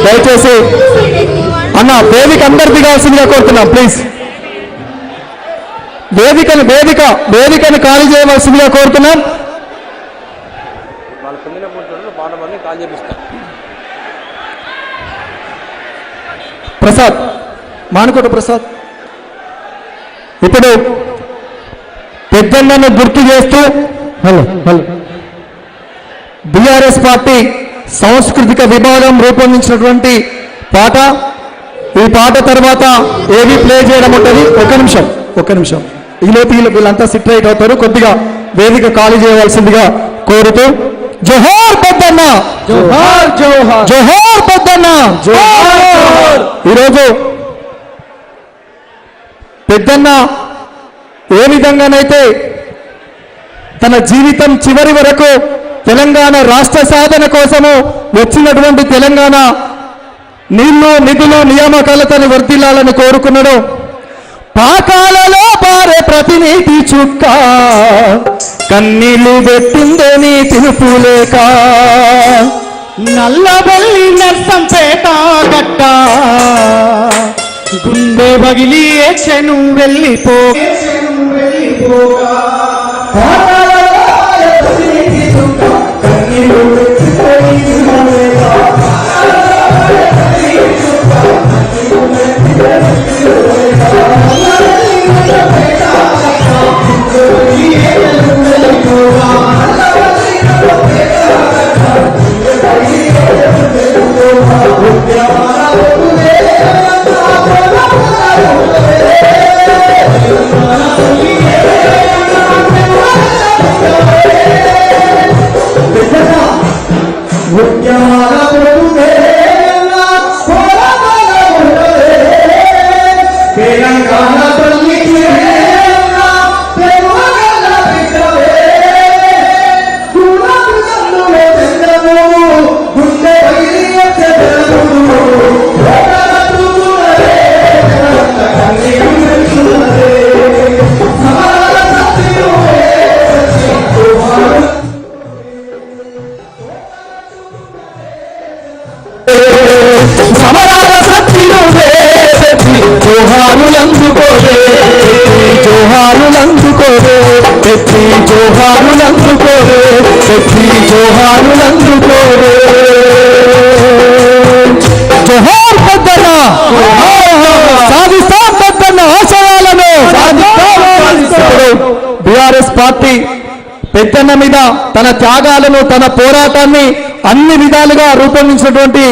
దయచేసి అన్న వేదిక అందరు దిగాల్సిందిగా కోరుతున్నాం. ప్లీజ్ వేదికను ఖాళీ చేయవలసిందిగా కోరుతున్నాం. ప్రసాద్ మానుకోట ప్రసాద్ ఇప్పుడు పెద్దన్నను గుర్తు చేస్తూ బీఆర్ఎస్ పార్టీ సాంస్కృతిక విభాగం రూపొందించినటువంటి పాట. ఈ పాట తర్వాత ఏవి ప్లే చేయడం ఉంటుంది. ఒక్క నిమిషం ఈలోపు వీళ్ళంతా సిట్ రైట్ అవుతారు. కొద్దిగా వేదిక ఖాళీ చేయవలసిందిగా కోరుతూ జోహార్ పెద్దన్న, జోహార్ జోహార్ జోహార్ పెద్దన్న, జోహార్. ఈరోజు పెద్దన్న ఏ విధంగానైతే తన జీవితం చివరి వరకు తెలంగాణ రాష్ట్ర సాధన కోసము వచ్చినటువంటి తెలంగాణ నీళ్లు నిధులు నియామకాలతోని వర్ధిల్లాలని కోరుకున్నాడు. పాకాలలో పారే ప్రతినీతి చుక్క కన్నీళ్లు పెట్టిందే నీ తిరుపు లేక నల్లబల్లి నర్సంపేట గట్ట గుండె బగిలి చెను వెళ్ళిపో జోహార్ పెద్దన్న, సాధిస్తాం పెద్దన్న ఆశయాలను. బీఆర్ఎస్ పార్టీ పెద్దన్న మీద తన త్యాగాలను తన పోరాటాన్ని అన్ని విధాలుగా రూపొందించినటువంటి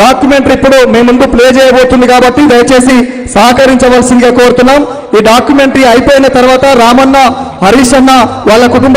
డాక్యుమెంటరీ ఇప్పుడు మీ ముందు ప్లే చేయబోతుంది కాబట్టి దయచేసి సహకరించవలసిందిగా కోరుతున్నాం. ఈ డాక్యుమెంటరీ అయిపోయిన తర్వాత రామన్న, హరీష్ అన్న వాళ్ళ కుటుంబ